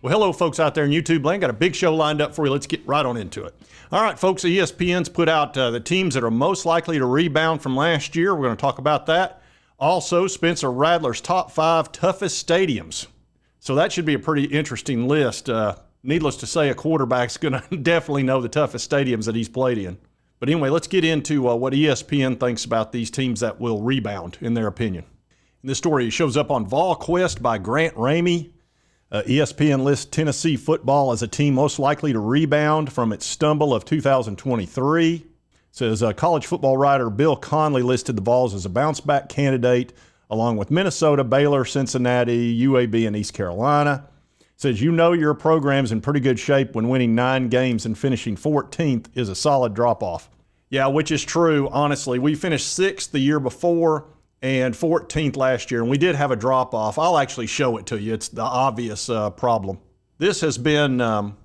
Well, hello, folks out there in YouTube land. Got a big show lined up for you. Let's get right on into it. All right, folks, ESPN's put out the teams that are most likely to rebound from last year. We're going to talk about that. Also, Spencer Rattler's top 5 toughest stadiums. So that should be a pretty interesting list. Needless to say, a quarterback's going to definitely know the toughest stadiums that he's played in. But anyway, let's get into what ESPN thinks about these teams that will rebound, in their opinion. And this story shows up on VolQuest by Grant Ramey. ESPN lists Tennessee football as a team most likely to rebound from its stumble of 2023. It says college football writer Bill Conley listed the Vols as a bounce-back candidate, along with Minnesota, Baylor, Cincinnati, UAB, and East Carolina. It says, you know your program's in pretty good shape when winning 9 games and finishing 14th is a solid drop-off. Yeah, which is true, honestly. We finished 6th the year before and 14th last year, and we did have a drop-off. I'll actually show it to you. It's the obvious problem. This has been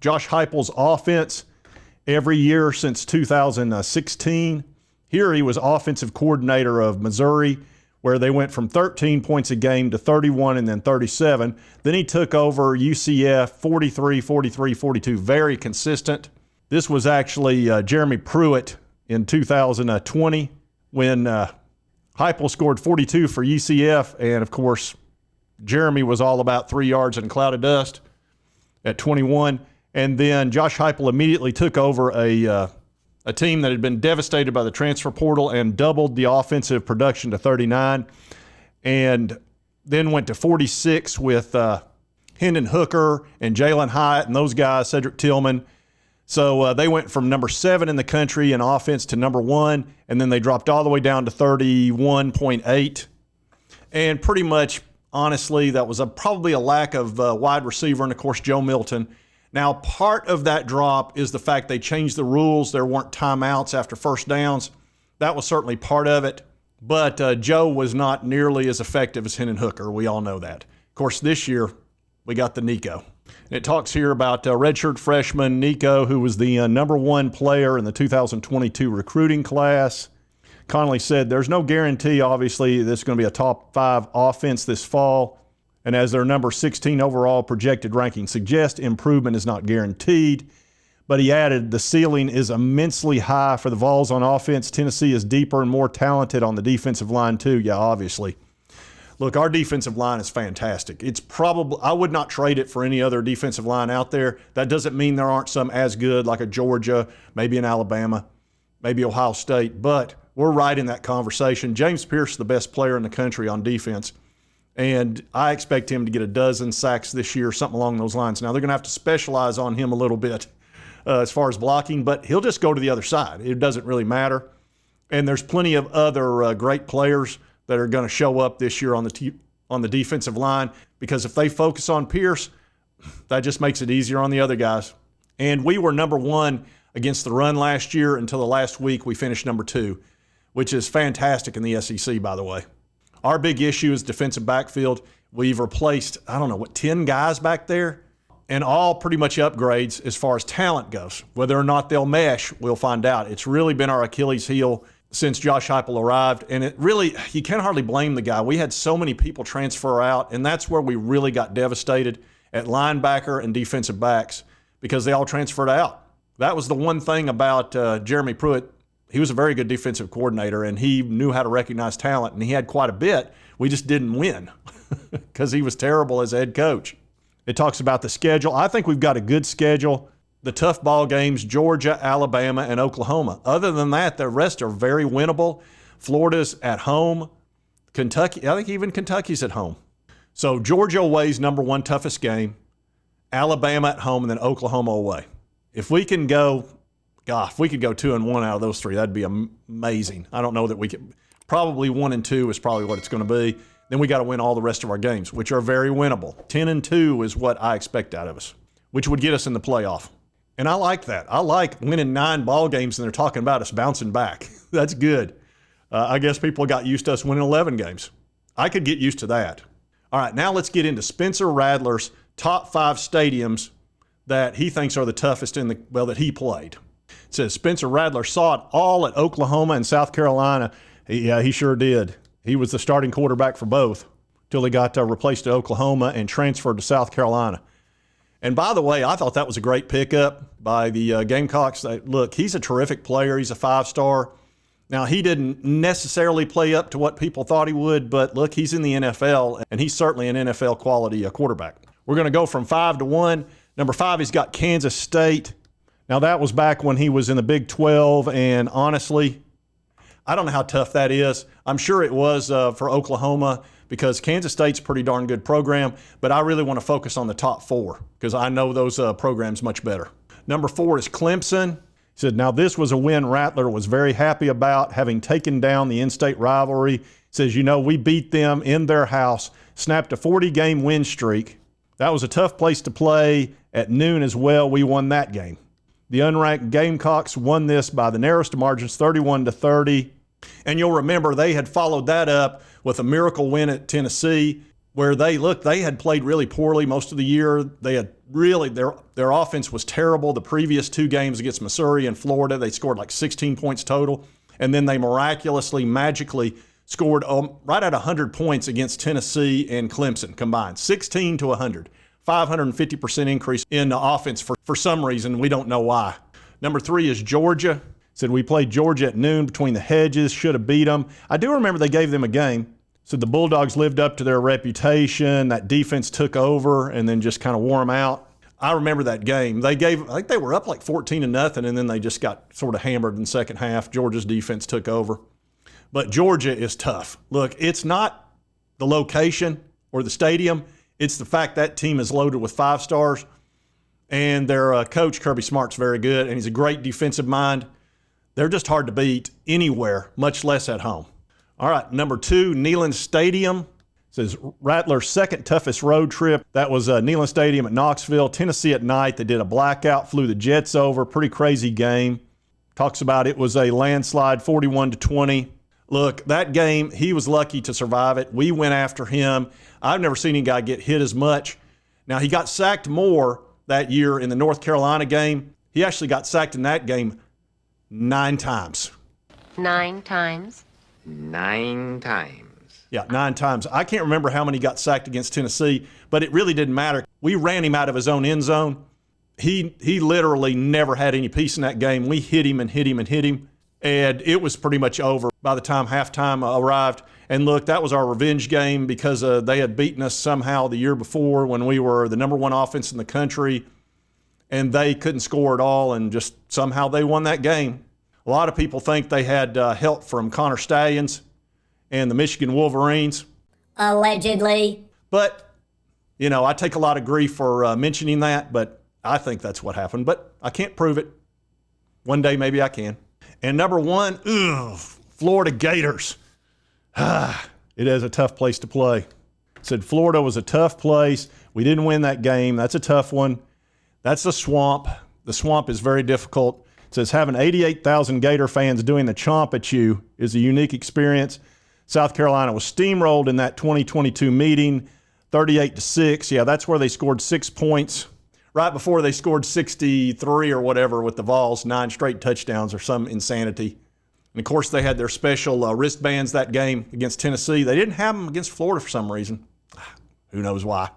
Josh Heupel's offense every year since 2016. Here he was offensive coordinator of Missouri, where they went from 13 points a game to 31 and then 37. Then he took over UCF, 43, 43, 42, very consistent. This was actually Jeremy Pruitt in 2020 when Heupel scored 42 for UCF, and of course, Jeremy was all about 3 yards and a cloud of dust at 21. And then Josh Heupel immediately took over a team that had been devastated by the transfer portal and doubled the offensive production to 39, and then went to 46 with Hendon Hooker and Jalen Hyatt and those guys, Cedric Tillman. So they went from number 7 in the country in offense to number 1, and then they dropped all the way down to 31.8. And pretty much, honestly, that was probably a lack of wide receiver and, of course, Joe Milton. Now, part of that drop is the fact they changed the rules. There weren't timeouts after first downs. That was certainly part of it. But Joe was not nearly as effective as Hendon Hooker. We all know that. Of course, this year, we got the Nico. It talks here about redshirt freshman Nico, who was the number 1 player in the 2022 recruiting class. Connolly said, there's no guarantee, obviously, this is going to be a top 5 offense this fall. And as their number 16 overall projected ranking suggests, improvement is not guaranteed. But he added, the ceiling is immensely high for the Vols on offense. Tennessee is deeper and more talented on the defensive line too. Yeah, obviously. Look, our defensive line is fantastic. It's probably, I would not trade it for any other defensive line out there. That doesn't mean there aren't some as good, like a Georgia, maybe an Alabama, maybe Ohio State, but we're right in that conversation. James Pierce is the best player in the country on defense, and I expect him to get a dozen sacks this year, something along those lines. Now, they're going to have to specialize on him a little bit as far as blocking, but he'll just go to the other side. It doesn't really matter. And there's plenty of other great players that are going to show up this year on the defensive line, because if they focus on Pierce, that just makes it easier on the other guys. And we were number 1 against the run last year until the last week. We finished number 2, which is fantastic in the SEC, by the way. Our big issue is defensive backfield. We've replaced, 10 guys back there, and all pretty much upgrades as far as talent goes. Whether or not they'll mesh, we'll find out. It's really been our Achilles heel since Josh Heupel arrived, and it really, you can't hardly blame the guy. We had so many people transfer out, and that's where we really got devastated at linebacker and defensive backs, because they all transferred out. That was the one thing about Jeremy Pruitt. He was a very good defensive coordinator, and he knew how to recognize talent, and he had quite a bit. We just didn't win because he was terrible as a head coach. It talks about the schedule. I think we've got a good schedule. The tough ball games, Georgia, Alabama, and Oklahoma. Other than that, the rest are very winnable. Florida's at home. Kentucky, I think even Kentucky's at home. So Georgia away's number 1 toughest game. Alabama at home, and then Oklahoma away. If we can go, if we could go 2-1 out of those 3, that'd be amazing. I don't know that we could. Probably 1-2 is probably what it's going to be. Then we got to win all the rest of our games, which are very winnable. 10-2 is what I expect out of us, which would get us in the playoff. And I like that. I like winning 9 ball games, and they're talking about us bouncing back. That's good. I guess people got used to us winning 11 games. I could get used to that. All right, now let's get into Spencer Rattler's top 5 stadiums that he thinks are the toughest that he played. It says Spencer Rattler saw it all at Oklahoma and South Carolina. Yeah, he sure did. He was the starting quarterback for both till he got replaced at Oklahoma and transferred to South Carolina. And by the way, I thought that was a great pickup by the Gamecocks. Look, he's a terrific player. He's a 5-star. Now, he didn't necessarily play up to what people thought he would, but look, he's in the NFL, and he's certainly an NFL quality quarterback. We're going to go from 5 to 1. Number 5, he's got Kansas State. Now, that was back when he was in the Big 12, and honestly, I don't know how tough that is. I'm sure it was for Oklahoma because Kansas State's a pretty darn good program, but I really want to focus on the top 4 because I know those programs much better. Number 4 is Clemson. He said, now this was a win Rattler was very happy about, having taken down the in-state rivalry. He says, we beat them in their house, snapped a 40-game win streak. That was a tough place to play. At noon as well, we won that game. The unranked Gamecocks won this by the narrowest margins, 31-30. And you'll remember they had followed that up with a miracle win at Tennessee, where they had played really poorly most of the year. They had really, their offense was terrible. The previous 2 games against Missouri and Florida, they scored like 16 points total. And then they magically scored right at 100 points against Tennessee and Clemson combined, 16 to 100, 550% increase in the offense for some reason. We don't know why. Number 3 is Georgia. Said we played Georgia at noon between the hedges, should have beat them. I do remember they gave them a game. So the Bulldogs lived up to their reputation. That defense took over and then just kind of wore them out. I remember that game. I think they were up like 14-0, and then they just got sort of hammered in the second half. Georgia's defense took over. But Georgia is tough. Look, it's not the location or the stadium. It's the fact that team is loaded with 5-stars, and their coach, Kirby Smart's very good, and he's a great defensive mind. They're just hard to beat anywhere, much less at home. All right, number 2, Neyland Stadium. Says Rattler's second toughest road trip. That was Neyland Stadium at Knoxville, Tennessee at night. They did a blackout, flew the Jets over. Pretty crazy game. Talks about it was a landslide, 41-20. Look, that game, he was lucky to survive it. We went after him. I've never seen any guy get hit as much. Now, he got sacked more that year in the North Carolina game. He actually got sacked in that game 9 times. 9 times? 9 times. Yeah, 9 times. I can't remember how many got sacked against Tennessee, but it really didn't matter. We ran him out of his own end zone. He literally never had any peace in that game. We hit him and hit him and hit him, and it was pretty much over by the time halftime arrived. And look, that was our revenge game because they had beaten us somehow the year before when we were the number 1 offense in the country, and they couldn't score at all, and just somehow they won that game. A lot of people think they had help from Connor Stallions and the Michigan Wolverines. Allegedly. But, I take a lot of grief for mentioning that, but I think that's what happened. But I can't prove it. One day maybe I can. And number 1, Florida Gators. It is a tough place to play. Said Florida was a tough place. We didn't win that game. That's a tough one. That's the swamp. The swamp is very difficult. Says having 88,000 Gator fans doing the chomp at you is a unique experience. South Carolina was steamrolled in that 2022 meeting, 38-6. Yeah, that's where they scored 6 points. Right before they scored 63 or whatever with the VOLS, 9 straight touchdowns or some insanity. And, of course, they had their special wristbands that game against Tennessee. They didn't have them against Florida for some reason. Who knows why.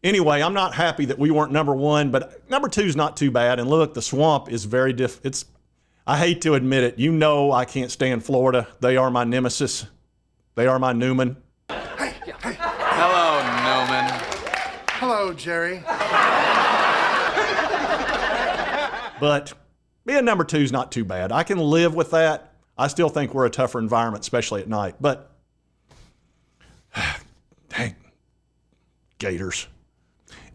Anyway, I'm not happy that we weren't number 1, but number 2 is not too bad. And look, the swamp is very I hate to admit it. I can't stand Florida. They are my nemesis. They are my Newman. Hey. Hello, Newman. Hello, Jerry. But being number 2 is not too bad. I can live with that. I still think we're a tougher environment, especially at night. But, dang, Gators.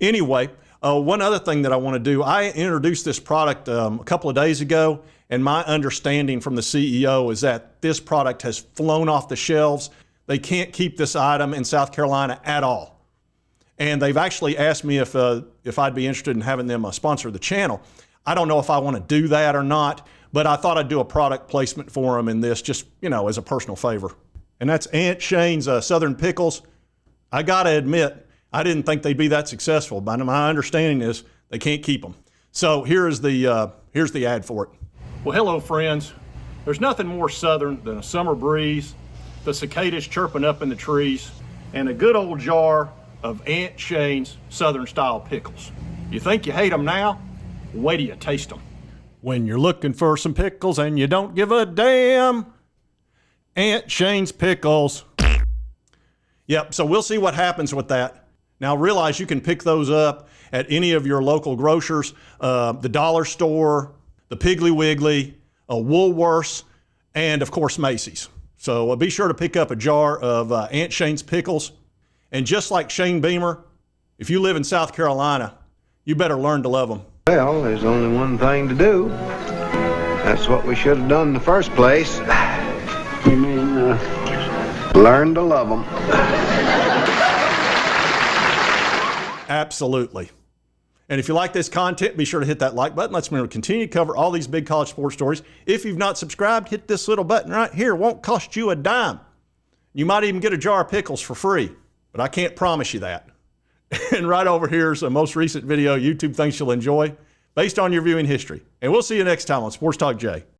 Anyway, one other thing that I want to do, I introduced this product a couple of days ago, and my understanding from the CEO is that this product has flown off the shelves. They can't keep this item in South Carolina at all. And they've actually asked me if I'd be interested in having them sponsor the channel. I don't know if I want to do that or not, but I thought I'd do a product placement for them in this just, as a personal favor. And that's Aunt Shane's Southern Pickles. I got to admit, I didn't think they'd be that successful, but my understanding is they can't keep them. So here's the ad for it. Well, hello, friends. There's nothing more southern than a summer breeze, the cicadas chirping up in the trees, and a good old jar of Aunt Shane's Southern-style pickles. You think you hate them now? Wait till you taste them. When you're looking for some pickles and you don't give a damn, Aunt Shane's Pickles. Yep, so we'll see what happens with that. Now realize you can pick those up at any of your local grocers, the dollar store, the Piggly Wiggly, Woolworths, and of course Macy's. So be sure to pick up a jar of Aunt Shane's Pickles. And just like Shane Beamer, if you live in South Carolina, you better learn to love them. Well, there's only one thing to do. That's what we should have done in the first place. You mean, learn to love them. Absolutely. And if you like this content, be sure to hit that like button. Let's continue to cover all these big college sports stories. If you've not subscribed, hit this little button right here. It won't cost you a dime. You might even get a jar of pickles for free, but I can't promise you that. And right over here is a most recent video YouTube thinks you'll enjoy based on your viewing history. And we'll see you next time on Sports Talk Jay.